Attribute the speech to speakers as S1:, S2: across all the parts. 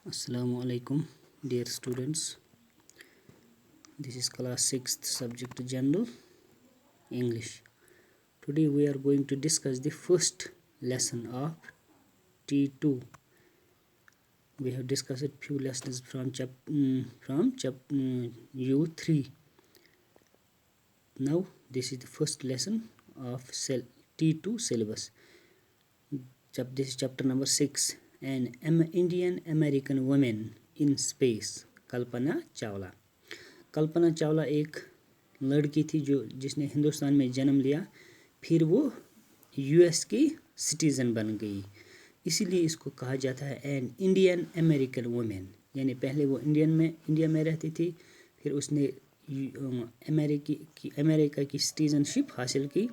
S1: Assalamu alaikum, dear students. This is class 6th subject General English. Today we are going to discuss the first lesson of T2. We have discussed few lessons from U3. Now this is the first lesson of T2 syllabus. This is chapter number 6. An Indian American woman in space. Kalpana Chawla. Kalpana Chawla एक लड़की थी जिसने हिंदुस्तान में जन्म लिया, फिर वो US की सिटीज़न बन गई, इसीलिए इसको कहा जाता है एन इंडियन अमेरिकन वुमेन. यानी पहले वो इंडिया में रहती थी, फिर उसने अमेरिका की सिटीज़नशिप हासिल की.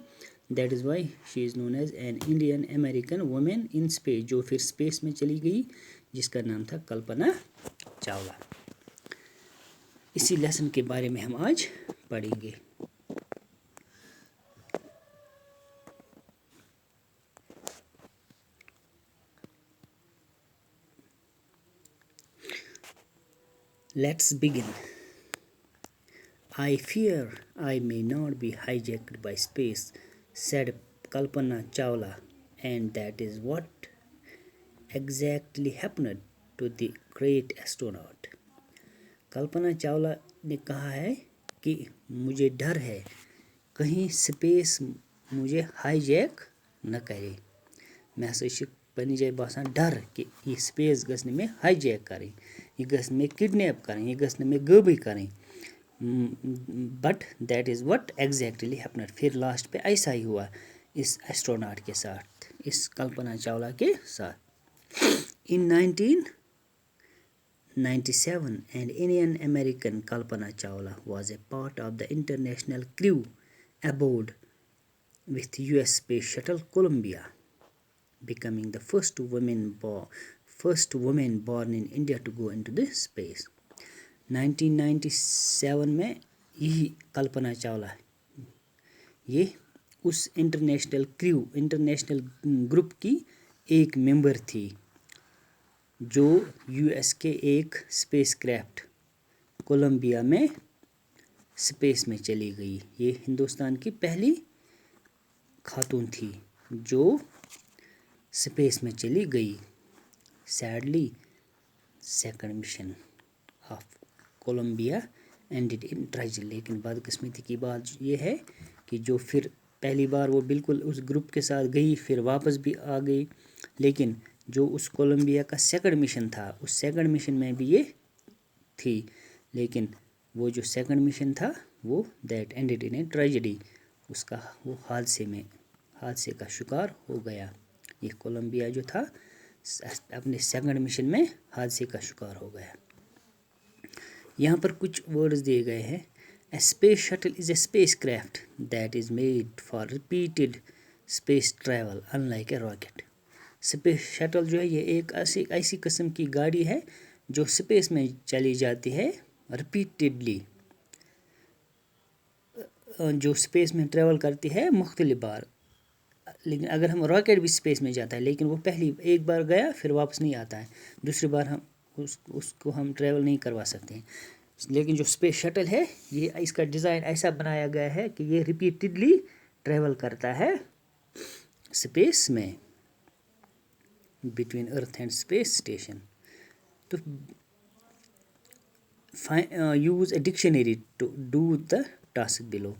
S1: That is why she is known as an Indian American women in space, जो फिर स्पेस में चली गई, जिसका नाम था कल्पना चावला. इसी लेसन के बारे में हम आज पढ़ेंगे. Let's begin. I fear I may not be hijacked by space, said Kalpana Chawla, and that is what exactly happened to the great astronaut. Kalpana Chawla ने कहा है कि मुझे डर है कहीं स्पेस मुझे हाईजैक न करे. मैं हसा पन्ने जाए बसान डर कि ये स्पेस गसने में हाईजैक करें, ये गसने में किडनैप करें, ये गसने में गोभी करें. But that is what exactly happened. फिर लास्ट पे ऐसा ही हुआ इस एस्ट्रोनॉट के साथ, इस कल्पना चावला के साथ. इन 1997, an Indian American Kalpana Chawla was a part of the international crew aboard with US Space Shuttle Columbia, becoming the first woman born in India to go into the space. 1997 में यही कल्पना चावला ये उस international group की एक member थी जो US के एक स्पेस क्राफ्ट कोलंबिया में स्पेस में चली गई. ये हिंदुस्तान की पहली खातून थी जो स्पेस में चली गई. Sadly second mission of Columbia ended in tragedy. लेकिन बदकिस्मती की बात ये है कि जो फिर पहली बार वो बिल्कुल उस ग्रुप के साथ गई, फिर वापस भी आ गई, लेकिन जो उस कोलंबिया का सेकंड मिशन था, उस सेकंड मिशन में भी ये थी, लेकिन वो जो सेकंड मिशन था वो that ended in a tragedy. उसका वो हादसे का शिकार हो गया. ये कोलंबिया जो था अपने सेकंड मिशन में हादसे का शिकार हो गया. यहाँ पर कुछ वर्ड्स दिए गए हैं. A space shuttle is a space craft that is made for repeated space travel unlike a rocket. Space shuttle जो है ये एक ऐसी किस्म की गाड़ी है जो स्पेस में चली जाती है रिपीटेडली, जो स्पेस में ट्रैवल करती है मुख्तलिफ बार. लेकिन अगर हम रॉकेट भी स्पेस में जाता है, लेकिन वो एक बार गया फिर वापस नहीं आता है, दूसरी बार हम उसको हम ट्रैवल नहीं करवा सकते हैं. लेकिन जो स्पेस शटल है ये इसका डिज़ाइन ऐसा बनाया गया है कि ये रिपीटेडली ट्रैवल करता है स्पेस में between earth and space station. तो use a dictionary to do the task below.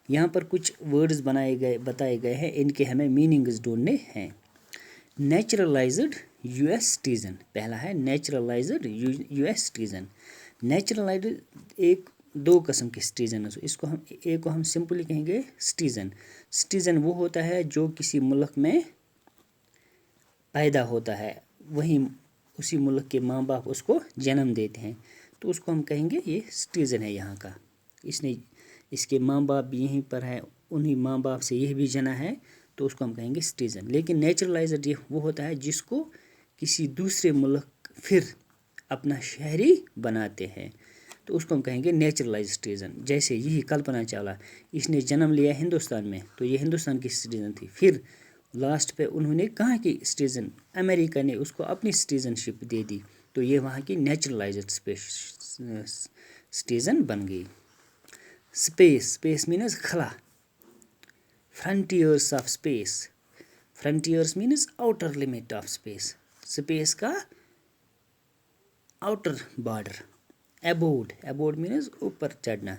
S1: यहाँ पर कुछ वर्ड्स बताए गए हैं, इनके हमें मीनिंग्स ढूंढने हैं. नेचुरलाइज्ड यूएस सिटीजन, पहला है नेचुरलाइज्ड यूएस सिटीजन. नेचुरलाइज्ड दो किस्म के सिटीजन है. एक को हम सिंपली कहेंगे सिटीजन. सिटीजन वो होता है जो किसी मुल्क में पैदा होता है, वहीं उसी मुल्क के माँ बाप उसको जन्म देते हैं, तो उसको हम कहेंगे ये सिटीज़न है यहाँ का. इसके माँ बाप भी यहीं पर है, उन्हीं माँ बाप से यह भी जना है, तो उसको हम कहेंगे सिटीज़न. लेकिन नेचुरलाइज्ड ये वो होता है जिसको किसी दूसरे मुल्क फिर अपना शहरी बनाते हैं, तो उसको हम कहेंगे नेचुरलाइज्ड सिटीज़न. जैसे यही कल्पना चावला, इसने जन्म लिया हिंदुस्तान में, तो ये हिंदुस्तान की सिटीज़न थी. फिर लास्ट पे उन्होंने कहाँ की सिटीज़न, अमेरिका ने उसको अपनी सिटीज़नशिप दे दी, تو یہ وہاں کی نیچرلائزڈ سٹیزن بن گئی. اسپیس مینز خلا. Frontiers of space. Frontiers means outer limit of space. Space کا آؤٹر بارڈر. ایبورڈ مینز اوپر چڑھنا.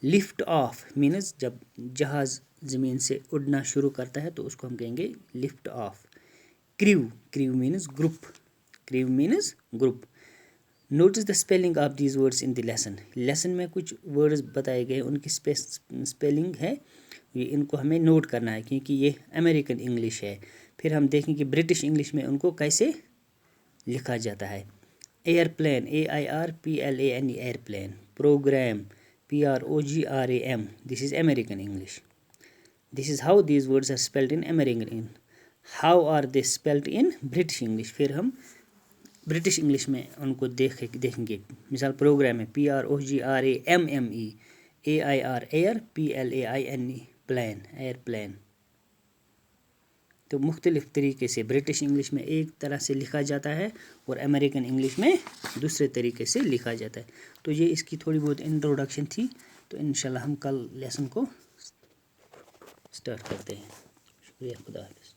S1: لفٹ آف مینز جب جہاز زمین سے اڑنا شروع کرتا ہے تو اس کو ہم کہیں گے lift off. Crew means group. Notice the spelling of these words in the lesson میں کچھ ورڈز بتائے گئے, ان کی اسپیلنگ ہے, ان کو ہمیں نوٹ کرنا ہے کیونکہ یہ امریکن انگلش ہے. پھر ہم دیکھیں کہ برٹش انگلش میں ان کو کیسے لکھا جاتا ہے. Airplane AIRPLANE airplane. Program PROGRAM. This is American English. This is how these words are spelled in American English. How are they spelled in British English? پھر ہم برٹش انگلش میں ان کو دیکھیں گے. مثال پروگرام ہے PROGRAMME. AIRPLAINE plane airplane. تو مختلف طریقے سے برٹش انگلش میں ایک طرح سے لکھا جاتا ہے اور امریکن انگلش میں دوسرے طریقے سے لکھا جاتا ہے. تو یہ اس کی تھوڑی بہت انٹروڈکشن تھی. تو انشاءاللہ ہم کل لیسن کو سٹارٹ کرتے ہیں. شکریہ. خدا حافظ.